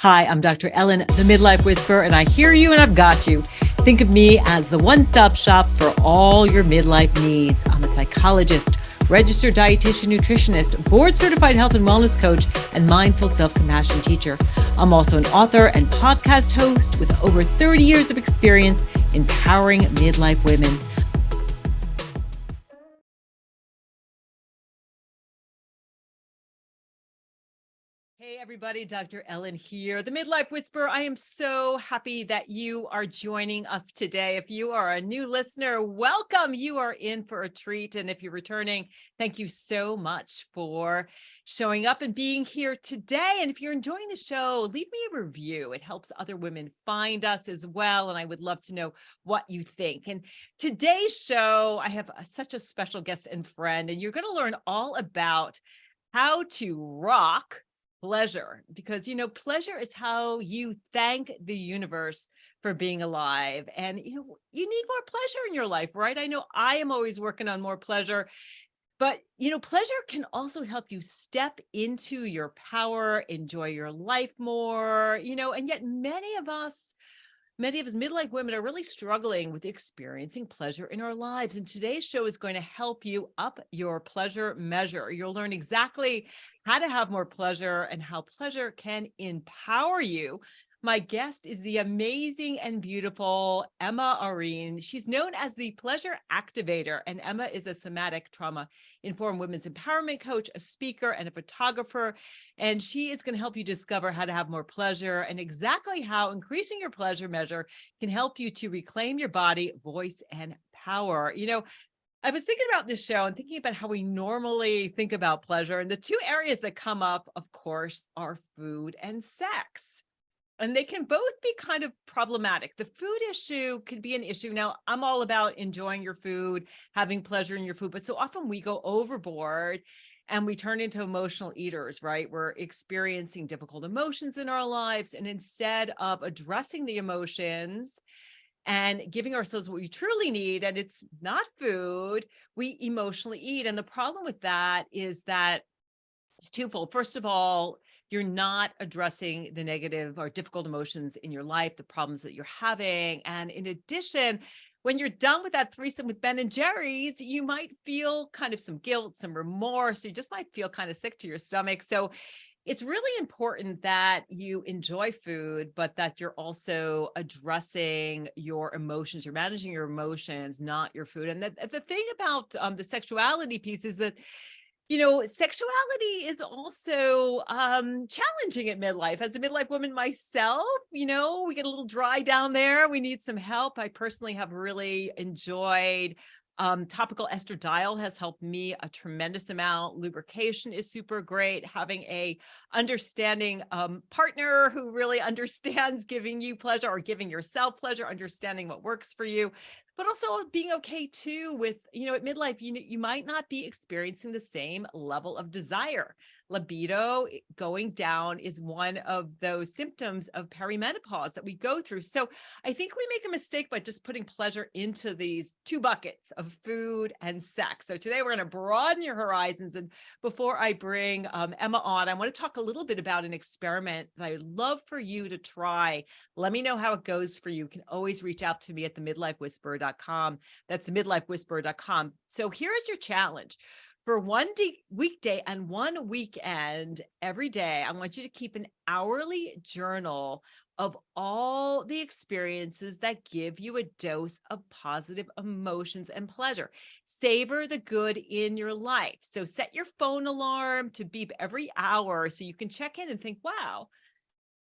Hi, I'm Dr. Ellen, the Midlife Whisperer, and I hear you and I've got you. Think of me as the one-stop shop for all your midlife needs. I'm a psychologist, registered dietitian, nutritionist, board-certified health and wellness coach, and mindful self-compassion teacher. I'm also an author and podcast host with over 30 years of experience empowering midlife women. Hey everybody, Dr. Ellen here, the Midlife Whisperer. I am so happy that you are joining us today. If you are a new listener, welcome. You are in for a treat. And if you're returning, thank you so much for showing up and being here today. And if you're enjoying the show, leave me a review. It helps other women find us as well. And I would love to know what you think. And today's show, I have such a special guest and friend, and you're going to learn all about how to rock pleasure, because pleasure is how you thank the universe for being alive. And you need more pleasure in your life, right? I know I am always working on more pleasure, but pleasure can also help you step into your power, enjoy your life more, and yet many of us midlife women are really struggling with experiencing pleasure in our lives. And today's show is going to help you up your pleasure measure. You'll learn exactly how to have more pleasure and how pleasure can empower you. My guest is the amazing and beautiful Emma Eirene. She's known as the Pleasure Activator, and Emma is a somatic trauma-informed women's empowerment coach, a speaker, and a photographer. And she is going to help you discover how to have more pleasure and exactly how increasing your pleasure measure can help you to reclaim your body, voice, and power. I was thinking about this show and thinking about how we normally think about pleasure. And the two areas that come up, of course, are food and sex. And they can both be kind of problematic. The food issue can be an issue. Now, I'm all about enjoying your food, having pleasure in your food, but so often we go overboard and we turn into emotional eaters, right? We're experiencing difficult emotions in our lives. And instead of addressing the emotions and giving ourselves what we truly need, and it's not food, we emotionally eat. And the problem with that is that it's twofold. First of all, you're not addressing the negative or difficult emotions in your life, the problems that you're having. And in addition, when you're done with that threesome with Ben and Jerry's, you might feel kind of some guilt, some remorse. You just might feel kind of sick to your stomach. So it's really important that you enjoy food, but that you're also addressing your emotions. You're managing your emotions, not your food. And the thing about the sexuality piece is that sexuality is also challenging at midlife. As a midlife woman myself, we get a little dry down there. We need some help. I personally have really enjoyed topical estradiol has helped me a tremendous amount. Lubrication is super great. Having a understanding partner who really understands giving you pleasure or giving yourself pleasure, understanding what works for you, but also being okay too with, at midlife, you might not be experiencing the same level of desire. Libido going down is one of those symptoms of perimenopause that we go through. So I think we make a mistake by just putting pleasure into these two buckets of food and sex. So today we're going to broaden your horizons. And before I bring Emma on, I want to talk a little bit about an experiment that I'd love for you to try. Let me know how it goes for you. You can always reach out to me at themidlifewhisperer.com. That's midlifewhisperer.com. So here's your challenge. For one weekday and one weekend, every day, I want you to keep an hourly journal of all the experiences that give you a dose of positive emotions and pleasure. Savor the good in your life. So set your phone alarm to beep every hour so you can check in and think, wow,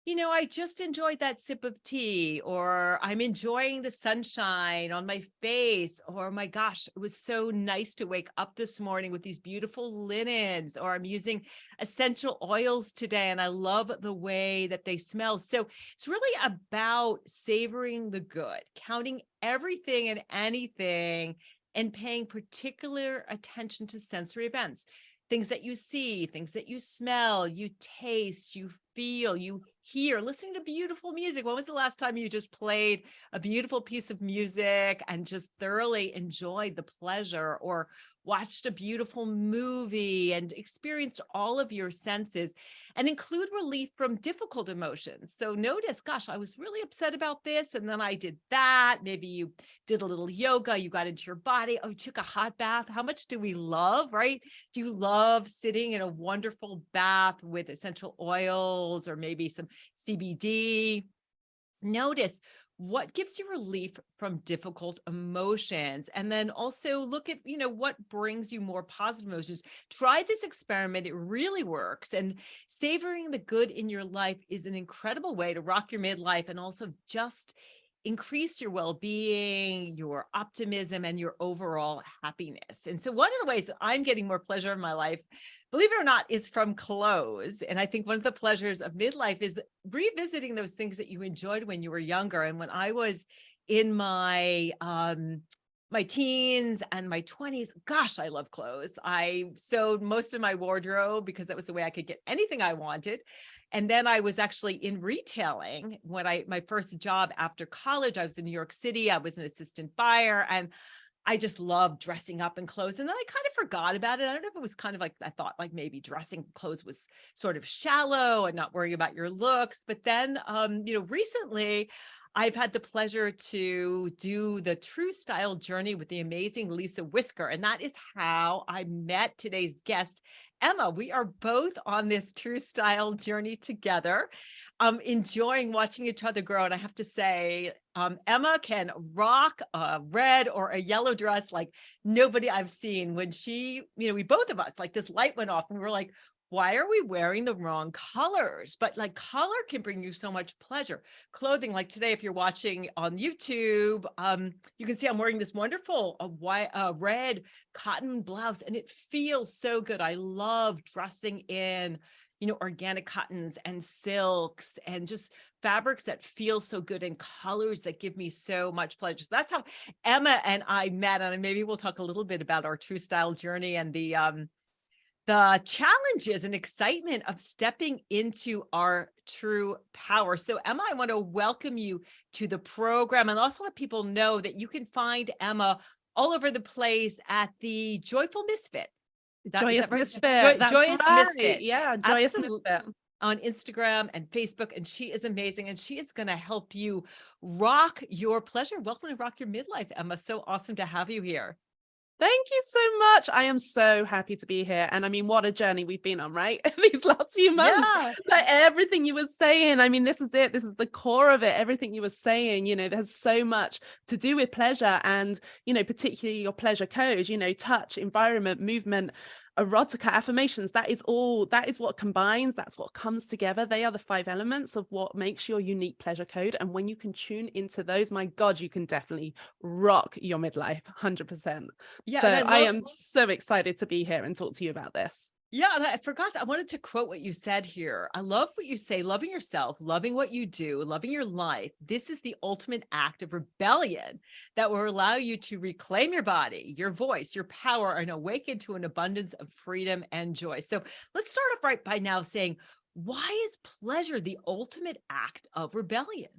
I just enjoyed that sip of tea, or I'm enjoying the sunshine on my face, or my gosh, it was so nice to wake up this morning with these beautiful linens, or I'm using essential oils today and I love the way that they smell. So it's really about savoring the good, counting everything and anything, and paying particular attention to sensory events. Things that you see, things that you smell, you taste, you feel, you hear, listening to beautiful music. When was the last time you just played a beautiful piece of music and just thoroughly enjoyed the pleasure or watched a beautiful movie, and experienced all of your senses, and include relief from difficult emotions. So notice, gosh, I was really upset about this, and then I did that. Maybe you did a little yoga, you got into your body. Oh, you took a hot bath. How much do we love, right? Do you love sitting in a wonderful bath with essential oils or maybe some CBD? Notice what gives you relief from difficult emotions, and then also look at what brings you more positive emotions. Try this experiment. It really works, and savoring the good in your life is an incredible way to rock your midlife and also just increase your well-being, your optimism, and your overall happiness. And so one of the ways that I'm getting more pleasure in my life, believe it or not, is from clothes. And I think one of the pleasures of midlife is revisiting those things that you enjoyed when you were younger. And when I was in my teens and my 20s, gosh, I love clothes. I sewed most of my wardrobe because that was the way I could get anything I wanted. And then I was actually in retailing when my first job after college. I was in New York City. I was an assistant buyer, and I just loved dressing up in clothes. And then I kind of forgot about it. I don't know if it was kind of like, I thought like maybe dressing clothes was sort of shallow and not worrying about your looks. But then, recently I've had the pleasure to do the True Style Journey with the amazing Lisa Whisker. And that is how I met today's guest, Emma. We are both on this True Style journey together, enjoying watching each other grow. And I have to say, Emma can rock a red or a yellow dress like nobody I've seen. When we both of us, like this light went off and we were like, why are we wearing the wrong colors? But like color can bring you so much pleasure. Clothing, like today, if you're watching on YouTube, you can see I'm wearing this wonderful red cotton blouse, and it feels so good. I love dressing in organic cottons and silks and just fabrics that feel so good and colors that give me so much pleasure. So that's how Emma and I met. And maybe we'll talk a little bit about our True Style journey and the challenges and excitement of stepping into our true power. So Emma, I want to welcome you to the program, and also let people know that you can find Emma all over the place at the Joyful Misfit. Joyous Misfit. Joyous right. Misfit. Yeah, Joyous Absolutely. Misfit. On Instagram and Facebook. And she is amazing. And she is going to help you rock your pleasure. Welcome to Rock Your Midlife, Emma. So awesome to have you here. Thank you so much. I am so happy to be here. And I mean, what a journey we've been on, right? These last few months. Yeah. Like everything you were saying, I mean, this is it. This is the core of it. Everything you were saying, there's so much to do with pleasure and, particularly your pleasure code, touch, environment, movement, erotica, affirmations. That is what combines. That's what comes together. They are the 5 elements of what makes your unique pleasure code. And when you can tune into those, my God, you can definitely rock your midlife 100%. Yeah. So I am so excited to be here and talk to you about this. Yeah. And I forgot, I wanted to quote what you said here. I love what you say, loving yourself, loving what you do, loving your life. This is the ultimate act of rebellion that will allow you to reclaim your body, your voice, your power, and awaken to an abundance of freedom and joy. So let's start off right by now saying, why is pleasure the ultimate act of rebellion?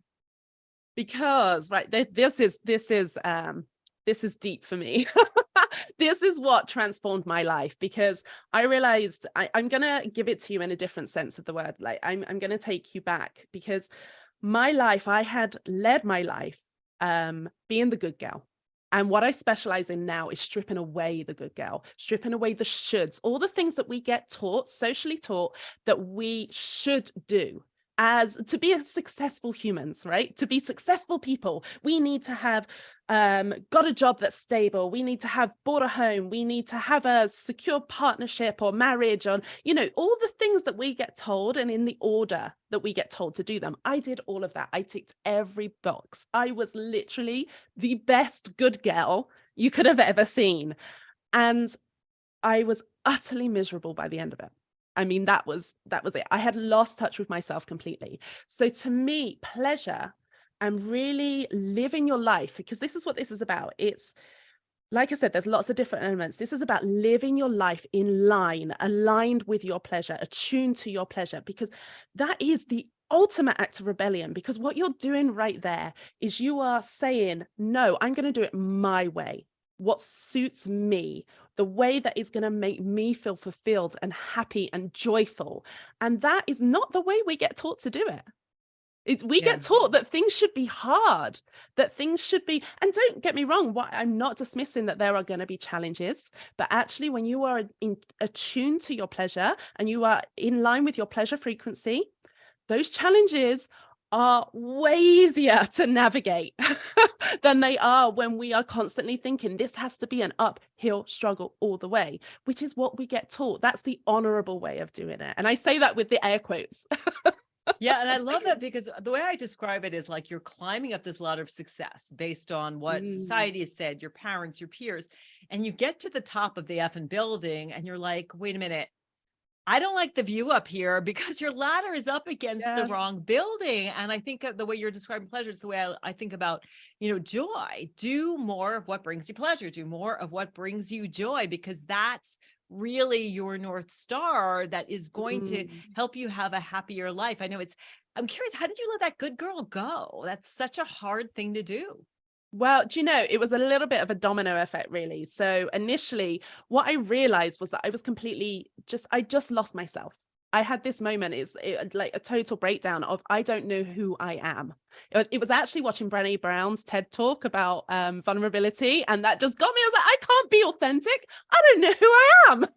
Because, right, this is deep for me. This is what transformed my life, because I realized I'm going to give it to you in a different sense of the word. Like I'm going to take you back, because my life, I had led my life being the good girl. And what I specialize in now is stripping away the good girl, stripping away the shoulds, all the things that we get taught, socially taught, that we should do. As to be successful humans, right? To be successful people, we need to have got a job that's stable. We need to have bought a home. We need to have a secure partnership or marriage, on, all the things that we get told, and in the order that we get told to do them. I did all of that. I ticked every box. I was literally the best good girl you could have ever seen. And I was utterly miserable by the end of it. I mean, that was it. I had lost touch with myself completely. So to me, pleasure and really living your life, because this is what this is about. It's, like I said, there's lots of different elements. This is about living your life in line, aligned with your pleasure, attuned to your pleasure, because that is the ultimate act of rebellion. Because what you're doing right there is you are saying, no, I'm going to do it my way. What suits me, the way that is going to make me feel fulfilled and happy and joyful. And that is not the way we get taught to do it. We Yeah. get taught that things should be hard, that things should be, and don't get me wrong, I'm not dismissing that there are going to be challenges, but actually when you are attuned to your pleasure and you are in line with your pleasure frequency, those challenges are way easier to navigate than they are when we are constantly thinking this has to be an uphill struggle all the way, which is what we get taught. That's the honorable way of doing it. And I say that with the air quotes. Yeah. And I love that, because the way I describe it is like you're climbing up this ladder of success based on what society has said, your parents, your peers, and you get to the top of the effing building and you're like, wait a minute, I don't like the view up here, because your ladder is up against the wrong building. And I think the way you're describing pleasure is the way I think about, joy. Do more of what brings you pleasure. Do more of what brings you joy, because that's really your North Star that is going to help you have a happier life. I'm curious, how did you let that good girl go? That's such a hard thing to do. Well, do you know, it was a little bit of a domino effect, really. So initially, what I realized was that I was I just lost myself. I had this moment, like a total breakdown of, I don't know who I am. It was actually watching Brené Brown's TED talk about vulnerability. And that just got me. I was like, I can't be authentic. I don't know who I am.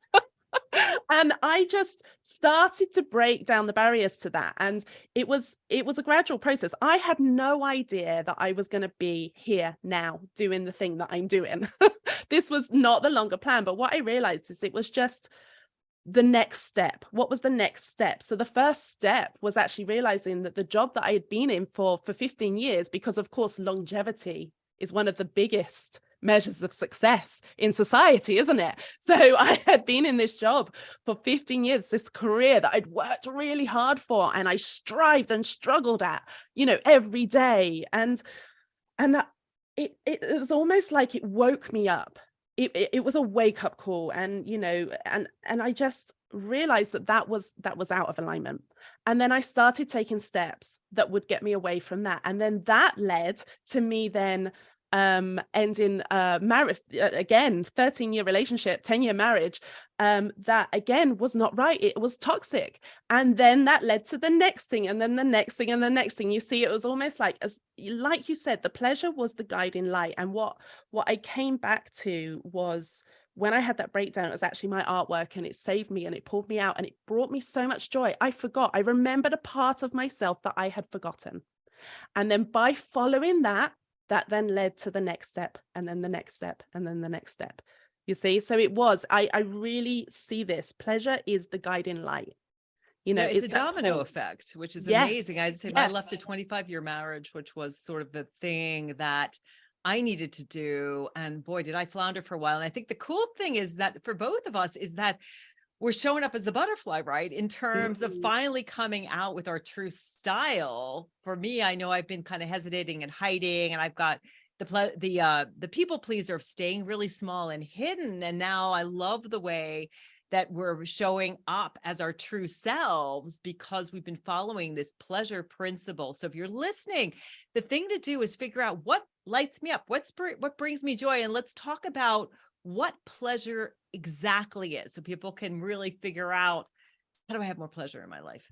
And I just started to break down the barriers to that. And it was a gradual process. I had no idea that I was going to be here now doing the thing that I'm doing. This was not the longer plan. But what I realized is it was just the next step. What was the next step? So the first step was actually realizing that the job that I had been in for 15 years, because of course, longevity is one of the biggest measures of success in society, isn't it? So I had been in this job for 15 years, this career that I'd worked really hard for, and I strived and struggled at, every day. And it was almost like it woke me up. It was a wake-up call, and and I just realized that was out of alignment. And then I started taking steps that would get me away from that, and then that led to me then ending marriage again, 13-year relationship, 10-year marriage, that again was not right. It was toxic. And then that led to the next thing, and then the next thing, and the next thing. You see, it was almost like you said, the pleasure was the guiding light. And what I came back to was, when I had that breakdown, it was actually my artwork, and it saved me and it pulled me out and it brought me so much joy. I remembered a part of myself that I had forgotten. And then by following that then led to the next step, and then the next step, and then the next step. You see, so it was, I really see this. Pleasure is the guiding light. It's a domino effect, which is amazing. I'd say I left a 25-year marriage, which was sort of the thing that I needed to do. And boy, did I flounder for a while. And I think the cool thing is that for both of us is that we're showing up as the butterfly, right? In terms of finally coming out with our true style. For me, I know I've been kind of hesitating and hiding, and I've got the people pleaser of staying really small and hidden. And now I love the way that we're showing up as our true selves, because we've been following this pleasure principle. So if you're listening, the thing to do is figure out what lights me up, what brings me joy. And let's talk about what pleasure exactly is, so people can really figure out, how do I have more pleasure in my life?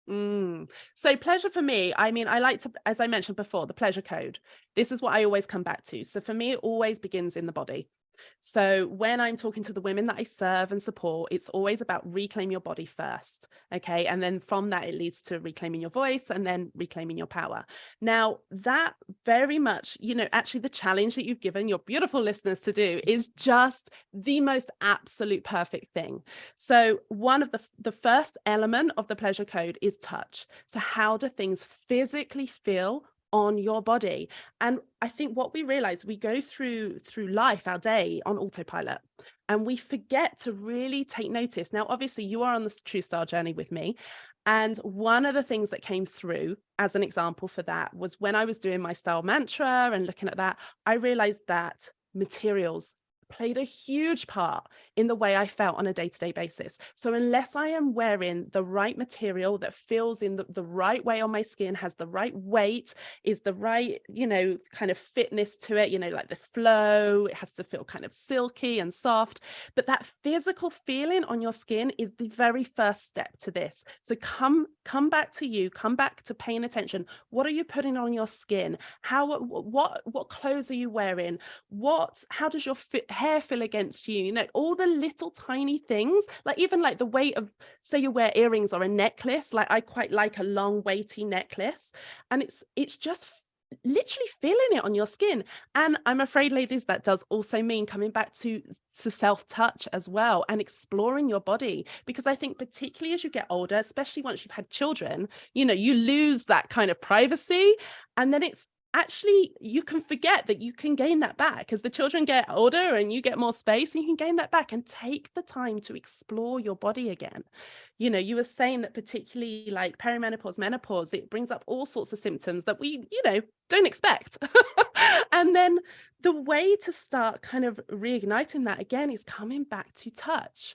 So pleasure for me, I mean, I like to, as I mentioned before, the pleasure code. This is what I always come back to. So for me, it always begins in the body. So when I'm talking to the women that I serve and support, it's always about reclaim your body first. Okay. And then from that, it leads to reclaiming your voice and then reclaiming your power. Now, that very much, actually the challenge that you've given your beautiful listeners to do is just the most absolute perfect thing. So one of the first element of the pleasure code is touch. So how do things physically feel on your body? And I think what we realize, we go through life, our day, on autopilot, and we forget to really take notice. Now, obviously, you are on the True Style journey with me. And one of the things that came through as an example for that was when I was doing my style mantra and looking at that, I realized that materials played a huge part in the way I felt on a day-to-day basis. So unless I am wearing the right material that feels in the right way on my skin, has the right weight, is the right, kind of fitness to it, like the flow, it has to feel kind of silky and soft. But that physical feeling on your skin is the very first step to this. So come back to you, come back to paying attention. What are you putting on your skin? What clothes are you wearing? How does your hair feel against you? All the little tiny things, like even like the weight of, say you wear earrings or a necklace, like I quite like a long weighty necklace, and it's just literally feeling it on your skin. And I'm afraid, ladies, that does also mean coming back to self-touch as well, and exploring your body, because I think particularly as you get older, especially once you've had children, you lose that kind of privacy, and then it's actually, you can forget that you can gain that back as the children get older and you get more space, and you can gain that back and take the time to explore your body again. You were saying that particularly like perimenopause, menopause, it brings up all sorts of symptoms that we, don't expect. And then the way to start kind of reigniting that again is coming back to touch.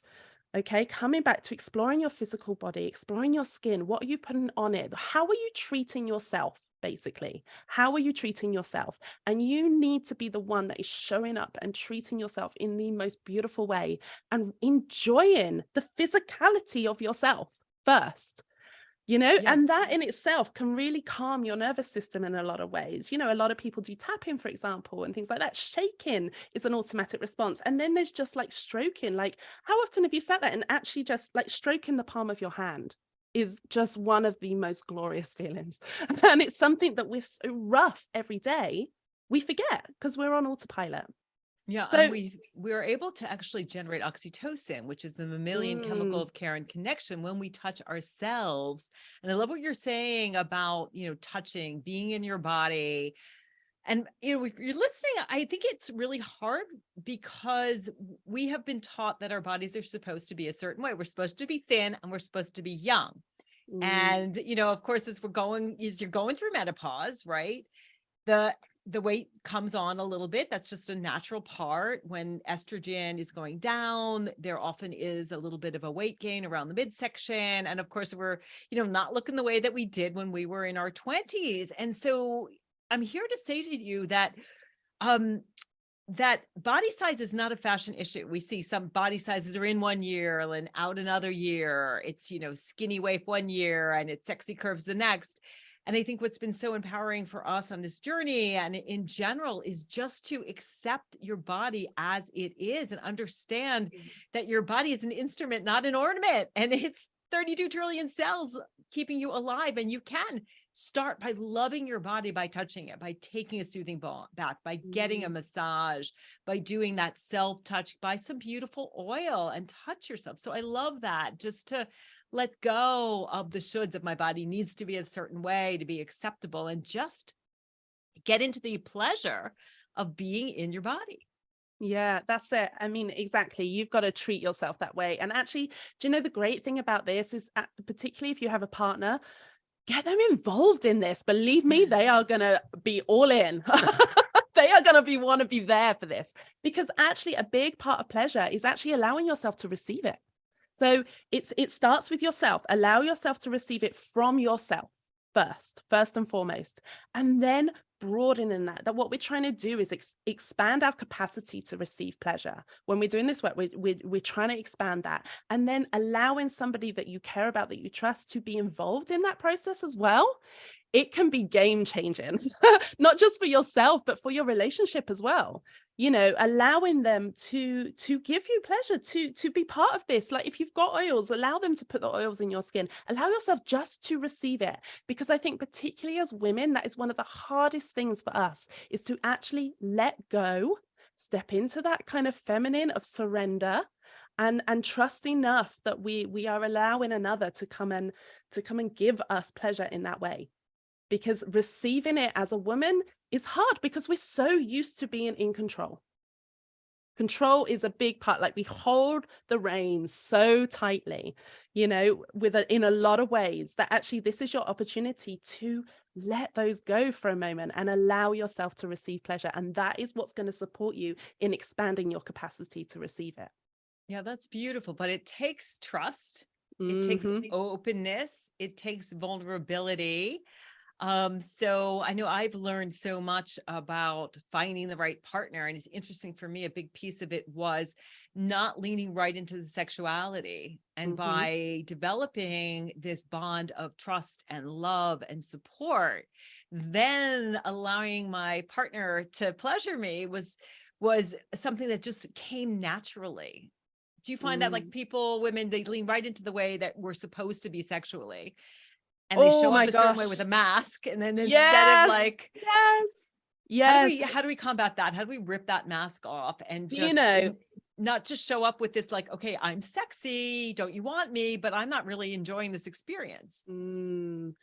Okay, coming back to exploring your physical body, exploring your skin. What are you putting on it? How are you treating yourself? Basically, how are you treating yourself? And you need to be the one that is showing up and treating yourself in the most beautiful way and enjoying the physicality of yourself first. Yeah. And that in itself can really calm your nervous system in a lot of ways. A lot of people do tapping, for example, and things like that. Shaking is an automatic response. And then there's just like stroking. Like, how often have you sat there and actually just like stroking the palm of your hand is just one of the most glorious feelings. And it's something that we're so rough every day, we forget because we're on autopilot. Yeah, So and we're able to actually generate oxytocin, which is the mammalian chemical of care and connection, when we touch ourselves. And I love what you're saying about, touching, being in your body. And, if you're listening, I think it's really hard because we have been taught that our bodies are supposed to be a certain way. We're supposed to be thin and we're supposed to be young. And, of course, as you're going through menopause, right? The weight comes on a little bit. That's just a natural part. When estrogen is going down, there often is a little bit of a weight gain around the midsection. And of course, we're, not looking the way that we did when we were in our 20s. And so I'm here to say to you that, that body size is not a fashion issue. We see some body sizes are in 1 year and out another year. It's, skinny waif 1 year and it's sexy curves the next. And I think what's been so empowering for us on this journey and in general is just to accept your body as it is and understand that your body is an instrument, not an ornament. And it's 32 trillion cells keeping you alive. And you can start by loving your body, by touching it, by taking a soothing bath, by getting a massage, by doing that self-touch, buy some beautiful oil and touch yourself. So I love that, just to let go of the shoulds of my body needs to be a certain way to be acceptable, and just get into the pleasure of being in your body. Yeah, that's it. I mean, exactly. You've got to treat yourself that way. And actually, do you know the great thing about this is, particularly if you have a partner, get them involved in this. Believe me, they are going to be all in. They are going to want to be there for this, because actually a big part of pleasure is actually allowing yourself to receive it. So it starts with yourself. Allow yourself to receive it from yourself first and foremost, and then broadening that what we're trying to do is expand our capacity to receive pleasure. When we're doing this work, we're trying to expand that, and then allowing somebody that you care about, that you trust, to be involved in that process as well. It can be game changing, not just for yourself, but for your relationship as well. Allowing them to give you pleasure, to be part of this. Like if you've got oils, allow them to put the oils in your skin. Allow yourself just to receive it. Because I think particularly as women, that is one of the hardest things for us, is to actually let go, step into that kind of feminine of surrender, and trust enough that we are allowing another to come and give us pleasure in that way. Because receiving it as a woman is hard, because we're so used to being in control. Control is a big part. Like we hold the reins so tightly, in a lot of ways, that actually this is your opportunity to let those go for a moment and allow yourself to receive pleasure. And that is what's going to support you in expanding your capacity to receive it. Yeah, that's beautiful. But it takes trust. It takes Mhm. openness. It takes vulnerability. So I know I've learned so much about finding the right partner. And it's interesting for me, a big piece of it was not leaning right into the sexuality. And Mhm. by developing this bond of trust and love and support, then allowing my partner to pleasure me was something that just came naturally. Do you find that like Mm. people, women, they lean right into the way that we're supposed to be sexually? And they Oh show up my a certain way with gosh. a mask. And then instead of Yes. like, Yes. Yes. how do we combat that? How do we rip that mask off and Do you just know? not just show up with this, like, okay, I'm sexy. Don't you want me? But I'm not really enjoying this experience. Mm.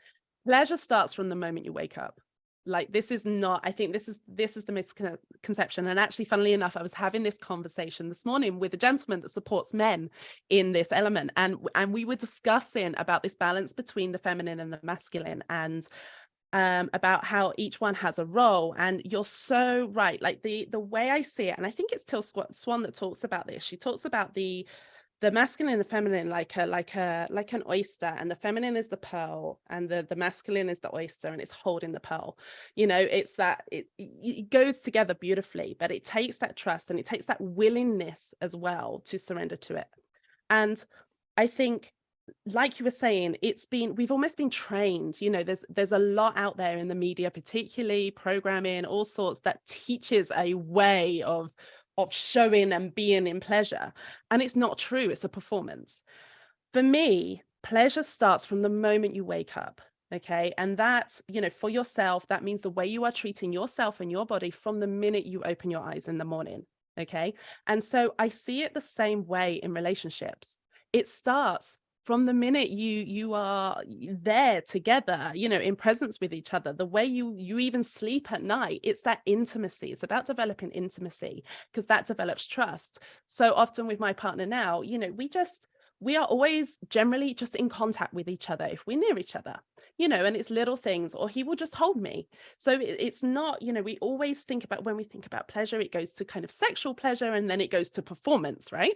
Pleasure starts from the moment you wake up. Like, this is not, I think this is the misconception. And actually, funnily enough, I was having this conversation this morning with a gentleman that supports men in this element. And we were discussing about this balance between the feminine and the masculine, and about how each one has a role. And you're so right. Like, the way I see it, and I think it's Till Swan that talks about this. She talks about the masculine and the feminine like an oyster, and the feminine is the pearl, and the masculine is the oyster, and it's holding the pearl. It's that it goes together beautifully, but it takes that trust and it takes that willingness as well to surrender to it. And I think, like you were saying, we've almost been trained. There's a lot out there in the media, particularly programming, all sorts, that teaches a way of showing and being in pleasure. And it's not true. It's a performance. For me, pleasure starts from the moment you wake up. Okay. And that's, for yourself, that means the way you are treating yourself and your body from the minute you open your eyes in the morning. Okay. And so I see it the same way in relationships. It starts from the minute you are there together, in presence with each other, the way you even sleep at night. It's that intimacy. It's about developing intimacy, because that develops trust. So often with my partner now, we are always generally just in contact with each other if we're near each other, and it's little things, or he will just hold me. So it's not, we always think about, when we think about pleasure, it goes to kind of sexual pleasure, and then it goes to performance, right?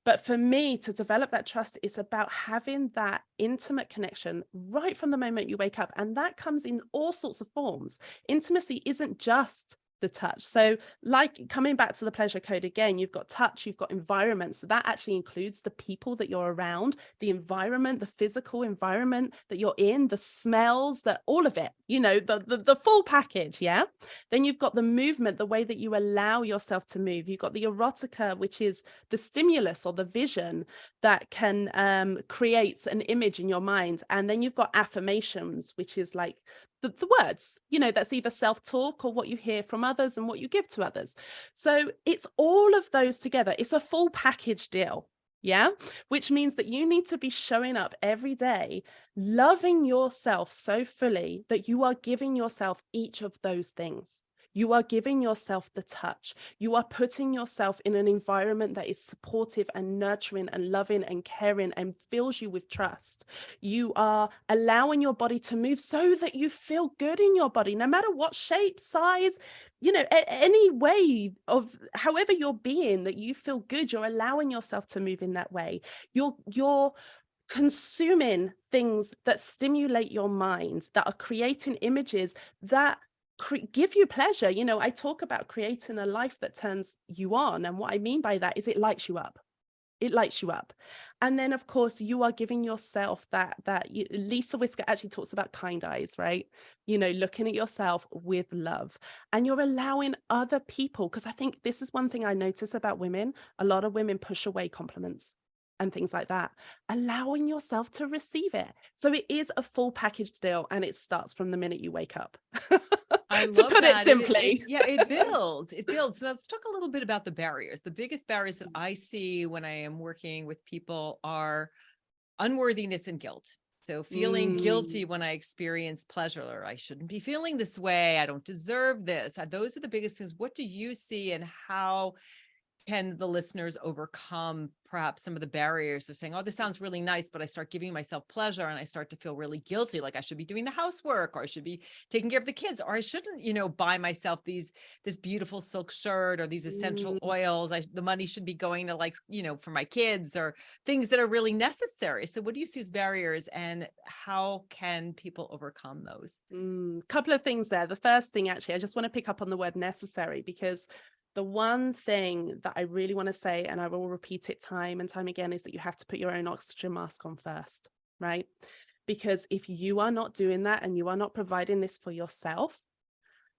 But for me, to develop that trust is about having that intimate connection right from the moment you wake up. And that comes in all sorts of forms. Intimacy isn't just the touch. So, like, coming back to the pleasure code again, you've got touch, you've got environment. So that actually includes the people that you're around, the environment, the physical environment that you're in, the smells, that all of it, the full package. Yeah. Then you've got the movement, the way that you allow yourself to move. You've got the erotica, which is the stimulus or the vision that can create an image in your mind. And then you've got affirmations, which is like the words, that's either self-talk or what you hear from others and what you give to others. So it's all of those together. It's a full package deal. Yeah. Which means that you need to be showing up every day, loving yourself so fully that you are giving yourself each of those things. You are giving yourself the touch. You are putting yourself in an environment that is supportive and nurturing and loving and caring and fills you with trust. You are allowing your body to move so that you feel good in your body, no matter what shape, size, any way of however you're being, that you feel good. You're allowing yourself to move in that way. You're consuming things that stimulate your mind, that are creating images that give you pleasure. I talk about creating a life that turns you on. And what I mean by that is it lights you up. It lights you up. And then, of course, you are giving yourself Lisa Whisker actually talks about kind eyes, right? Looking at yourself with love, and you're allowing other people, because I think this is one thing I notice about women. A lot of women push away compliments and things like that, allowing yourself to receive it. So it is a full package deal, and it starts from the minute you wake up. I To love put it that. simply. It builds. It builds. So let's talk a little bit about the barriers. The biggest barriers that I see when I am working with people are unworthiness and guilt. So feeling guilty when I experience pleasure, or I shouldn't be feeling this way. I don't deserve this. Those are the biggest things. What do you see, and how can the listeners overcome perhaps some of the barriers of saying, oh, this sounds really nice, but I start giving myself pleasure and I start to feel really guilty, like I should be doing the housework, or I should be taking care of the kids, or I shouldn't, buy myself this beautiful silk shirt or these essential oils. The money should be going to for my kids, or things that are really necessary. So what do you see as barriers, and how can people overcome those? Couple of things there. The first thing, actually, I just want to pick up on the word necessary, because the one thing that I really want to say, and I will repeat it time and time again, is that you have to put your own oxygen mask on first, right? Because if you are not doing that and you are not providing this for yourself,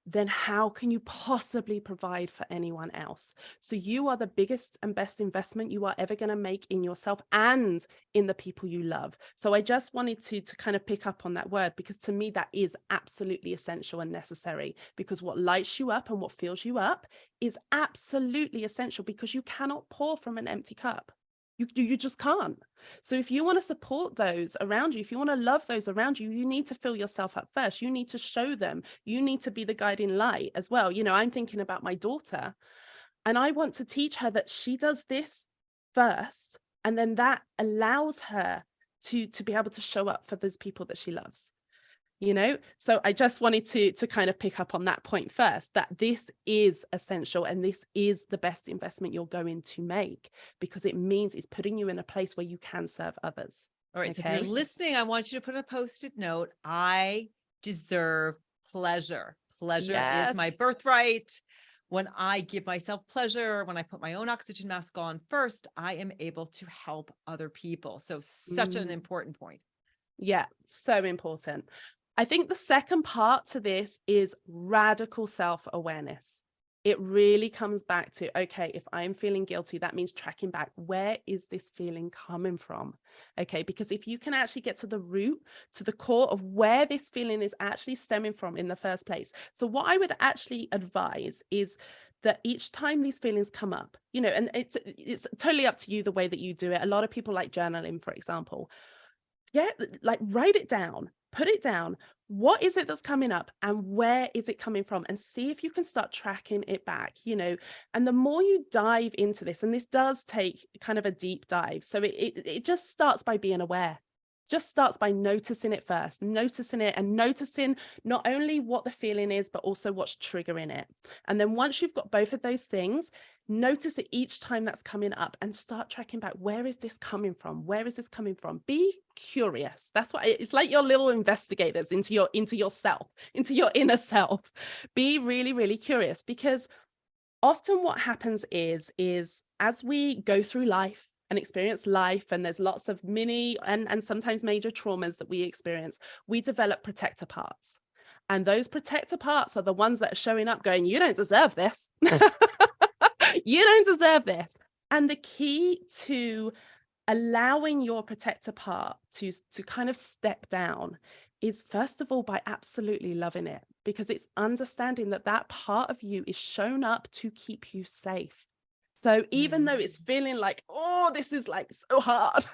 then how can you possibly provide for anyone else? So you are the biggest and best investment you are ever going to make in yourself and in the people you love. So I just wanted to kind of pick up on that word, because to me, that is absolutely essential and necessary, because what lights you up and what fills you up is absolutely essential, because you cannot pour from an empty cup. You just can't. So if you want to support those around you, if you want to love those around you, you need to fill yourself up first. You need to show them. You need to be the guiding light as well. I'm thinking about my daughter, and I want to teach her that she does this first, and then that allows her to be able to show up for those people that she loves. So I just wanted to kind of pick up on that point first, that this is essential and this is the best investment you're going to make, because it means it's putting you in a place where you can serve others. All right. Okay? So if you're listening, I want you to put a Post-it note. I deserve pleasure. Pleasure is my birthright. When I give myself pleasure, when I put my own oxygen mask on first, I am able to help other people. So such an important point. Yeah, so important. I think the second part to this is radical self-awareness. It really comes back to, okay, if I'm feeling guilty, that means tracking back, where is this feeling coming from? Okay, because if you can actually get to the root, to the core of where this feeling is actually stemming from in the first place. So what I would actually advise is that each time these feelings come up, and it's totally up to you the way that you do it. A lot of people like journaling, for example. Write it down, put it down. What is it that's coming up, and where is it coming from? And see if you can start tracking it back, and the more you dive into this, and this does take kind of a deep dive. So it just starts by being aware. Just starts by noticing it first, noticing it, and noticing not only what the feeling is, but also what's triggering it. And then once you've got both of those things, notice it each time that's coming up and start tracking back. Where is this coming from? Where is this coming from? Be curious. That's what it's like, your little investigators into yourself, into your inner self. Be really, really curious, because often what happens is as we go through life and experience life, and there's lots of mini and sometimes major traumas that we experience, we develop protector parts. And those protector parts are the ones that are showing up going, you don't deserve this. You don't deserve this. And the key to allowing your protector part to kind of step down is, first of all, by absolutely loving it, because it's understanding that that part of you is shown up to keep you safe. So even though it's feeling like, oh, this is like so hard,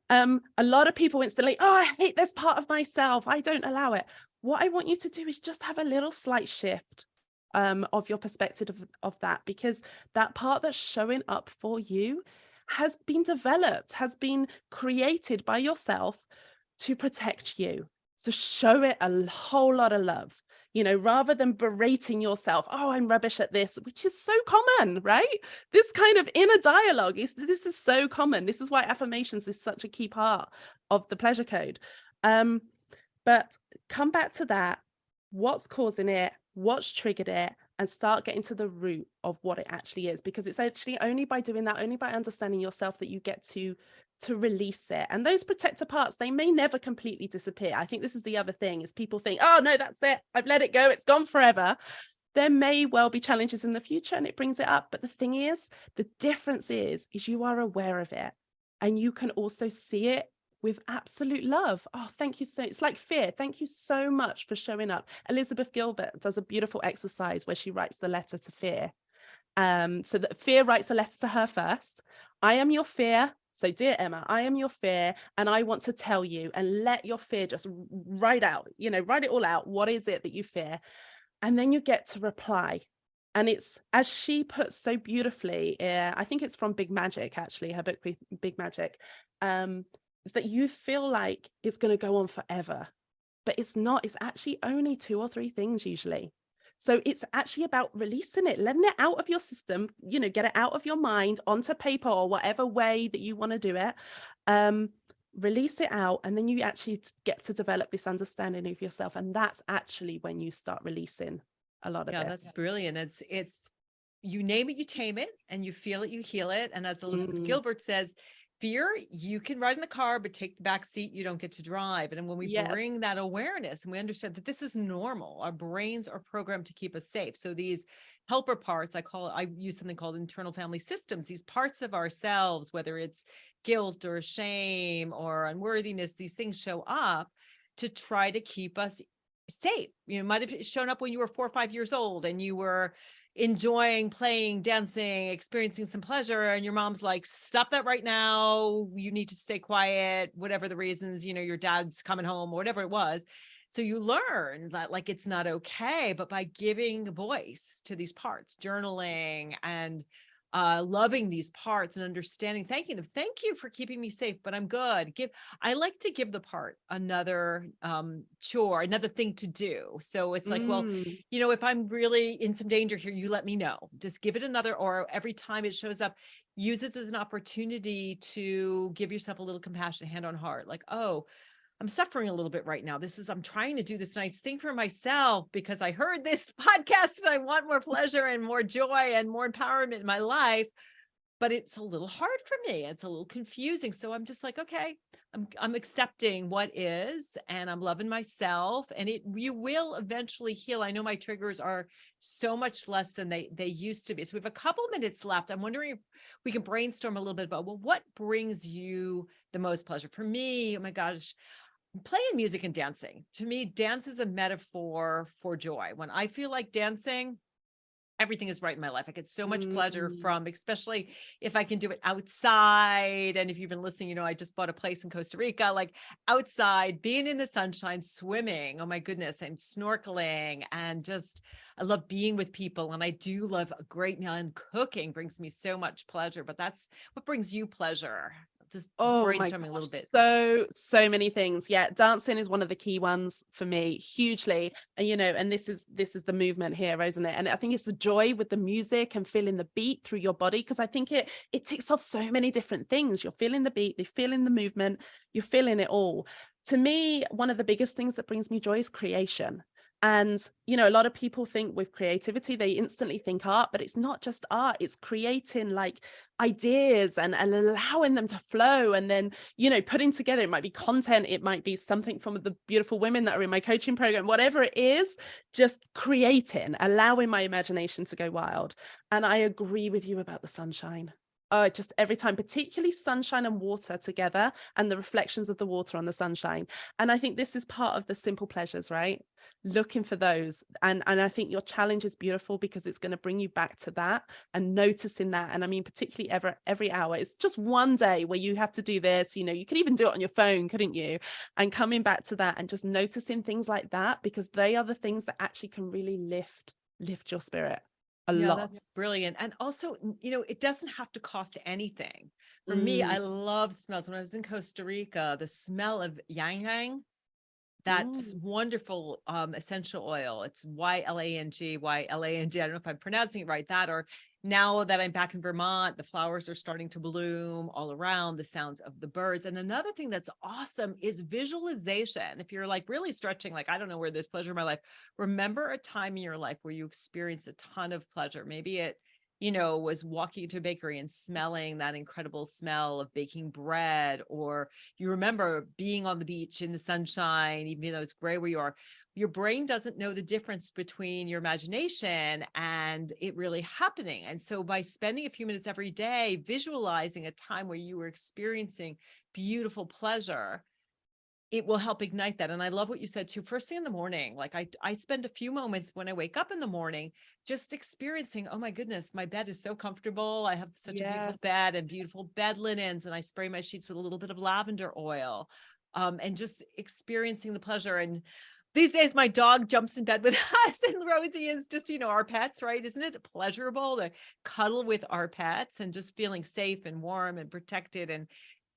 a lot of people instantly, oh, I hate this part of myself, I don't allow it. What I want you to do is just have a little slight shift of your perspective of that, because that part that's showing up for you has been developed, has been created by yourself to protect you. So show it a whole lot of love, rather than berating yourself. Oh, I'm rubbish at this, which is so common, right? This kind of inner dialogue this is so common. This is why affirmations is such a key part of the pleasure code. But come back to that. What's causing it? What's triggered it? And start getting to the root of what it actually is, because it's actually only by doing that, only by understanding yourself, that you get to release it. And those protector parts, they may never completely disappear. I think this is the other thing, is people think, oh no, that's it, I've let it go, it's gone forever. There may well be challenges in the future and it brings it up. But the thing is, the difference is you are aware of it, and you can also see it with absolute love. Oh, thank you. It's like fear. Thank you so much for showing up. Elizabeth Gilbert does a beautiful exercise where she writes the letter to fear. So that fear writes a letter to her first. I am your fear. So dear Emma, I am your fear, and I want to tell you, and let your fear just write out, write it all out. What is it that you fear? And then you get to reply. And it's, as she puts so beautifully, I think it's from Big Magic, actually, her book, Big Magic, is that you feel like it's going to go on forever, but it's not. It's actually only 2 or 3 things usually. So it's actually about releasing it, letting it out of your system, get it out of your mind onto paper or whatever way that you want to do it. Release it out, and then you actually get to develop this understanding of yourself. And that's actually when you start releasing a lot of Yeah, it. that's brilliant. It's you name it, you tame it, and you feel it, you heal it. And as Elizabeth Mm, Gilbert says, fear, you can ride in the car, but take the back seat, you don't get to drive. And when we yes. bring that awareness and we understand that this is normal, our brains are programmed to keep us safe. So these helper parts, I use something called internal family systems, these parts of ourselves, whether it's guilt or shame or unworthiness, these things show up to try to keep us safe. Might have shown up when you were 4 or 5 years old and you were enjoying playing, dancing, experiencing some pleasure, and your mom's like, stop that right now, you need to stay quiet, whatever the reasons, your dad's coming home or whatever it was. So you learn that like it's not okay, but by giving voice to these parts, journaling and loving these parts and understanding, thanking them, thank you for keeping me safe, but I'm good. I like to give the part another chore, another thing to do. So it's like, well, Mm, if I'm really in some danger here, you let me know. Just give it another, or every time it shows up, use it as an opportunity to give yourself a little compassion, hand on heart. Like, oh, I'm suffering a little bit right now. I'm trying to do this nice thing for myself because I heard this podcast and I want more pleasure and more joy and more empowerment in my life. But it's a little hard for me. It's a little confusing. So I'm just like, okay, I'm accepting what is, and I'm loving myself, and you will eventually heal. I know my triggers are so much less than they used to be. So we have a couple minutes left. I'm wondering if we can brainstorm a little bit about, well, what brings you the most pleasure? For me, oh my gosh, playing music and dancing. To me, dance is a metaphor for joy. When I feel like dancing, everything is right in my life. I get so much pleasure mm. from, especially if I can do it outside. And if you've been listening, I just bought a place in Costa Rica, like outside, being in the sunshine, swimming. Oh my goodness. And snorkeling, and just, I love being with people. And I do love a great meal, and cooking brings me so much pleasure. But that's what brings you pleasure. Just Oh my brainstorming a little gosh, bit. so many things. Yeah, dancing is one of the key ones for me, hugely. And and this is the movement here, isn't it? And I think it's the joy with the music and feeling the beat through your body, because I think it ticks off so many different things. You're feeling the beat, you're feeling the movement, you're feeling it all. To me, one of the biggest things that brings me joy is creation. And, a lot of people think with creativity, they instantly think art, but it's not just art. It's creating like ideas and allowing them to flow. And then, putting together, it might be content, it might be something from the beautiful women that are in my coaching program, whatever it is, just creating, allowing my imagination to go wild. And I agree with you about the sunshine. Just every time, particularly sunshine and water together, and the reflections of the water on the sunshine. And I think this is part of the simple pleasures, right? Looking for those. And I think your challenge is beautiful, because it's going to bring you back to that and noticing that. And I mean, particularly every hour, it's just one day where you have to do this, you could even do it on your phone, couldn't you? And coming back to that and just noticing things like that, because they are the things that actually can really lift your spirit a Yeah, lot. that's brilliant. And also, it doesn't have to cost anything. For me, Mm, I love smells. When I was in Costa Rica, the smell of yang yang, that mm. wonderful essential oil. It's YLANG. I don't know if I'm pronouncing it right. That, or now that I'm back in Vermont, the flowers are starting to bloom all around, the sounds of the birds. And another thing that's awesome is visualization. If you're like really stretching, like, I don't know where there's pleasure in my life, remember a time in your life where you experienced a ton of pleasure. Maybe it was walking to a bakery and smelling that incredible smell of baking bread, or you remember being on the beach in the sunshine, even though it's gray where you are. Your brain doesn't know the difference between your imagination and it really happening. And so by spending a few minutes every day visualizing a time where you were experiencing beautiful pleasure, it will help ignite that. And I love what you said too. First thing in the morning, like I spend a few moments when I wake up in the morning, just experiencing, oh my goodness, my bed is so comfortable. I have such a beautiful Yes. bed and beautiful bed linens. And I spray my sheets with a little bit of lavender oil, and just experiencing the pleasure. And These days, my dog jumps in bed with us, and Rosie is just, our pets, right? Isn't it pleasurable to cuddle with our pets and just feeling safe and warm and protected, and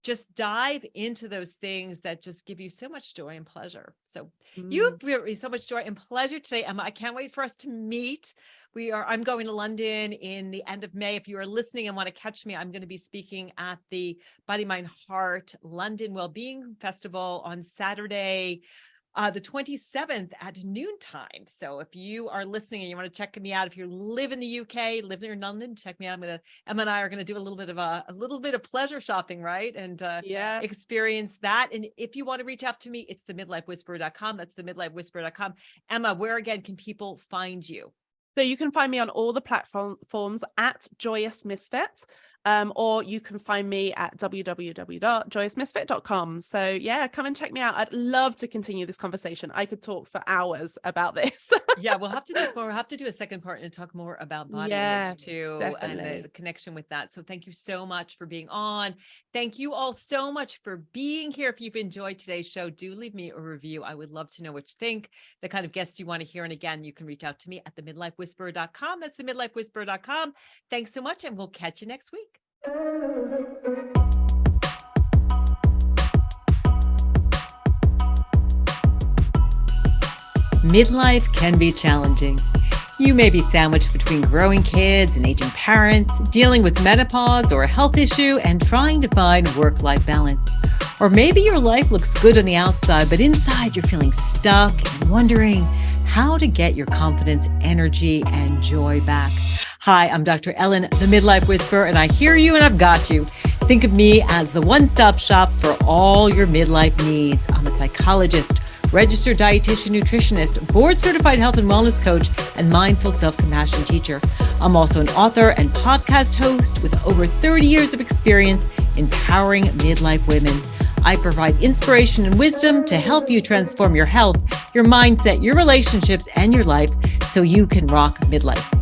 just dive into those things that just give you so much joy and pleasure. So you've given me so much joy and pleasure today, Emma. I can't wait for us to meet. I'm going to London in the end of May. If you are listening and want to catch me, I'm going to be speaking at the Body, Mind, Heart London Wellbeing Festival on Saturday, the 27th at noontime. So if you are listening and you want to check me out, if you live in the UK, live near London, check me out. Emma and I are going to do a little bit of pleasure shopping, right? And experience that. And if you want to reach out to me, it's the midlifewhisperer.com. That's the midlifewhisperer.com. Emma, where again can people find you? So you can find me on all the platforms at Joyous Misfit. Or you can find me at www.joyousmisfit.com. So yeah, come and check me out. I'd love to continue this conversation. I could talk for hours about this. Yeah, we'll have to do more. We'll have to do a second part and talk more about body image too, definitely. And the connection with that. So thank you so much for being on. Thank you all so much for being here. If you've enjoyed today's show, do leave me a review. I would love to know what you think, the kind of guests you want to hear. And again, you can reach out to me at the midlifewhisperer.com. That's the midlifewhisperer.com. Thanks so much, and we'll catch you next week. Midlife can be challenging. You may be sandwiched between growing kids and aging parents, dealing with menopause or a health issue, and trying to find work-life balance. Or maybe your life looks good on the outside, but inside you're feeling stuck and wondering how to get your confidence, energy, and joy back. Hi, I'm Dr. Ellen, the Midlife Whisperer, and I hear you and I've got you. Think of me as the one-stop shop for all your midlife needs. I'm a psychologist, registered dietitian, nutritionist, board-certified health and wellness coach, and mindful self-compassion teacher. I'm also an author and podcast host with over 30 years of experience empowering midlife women. I provide inspiration and wisdom to help you transform your health, your mindset, your relationships, and your life so you can rock midlife.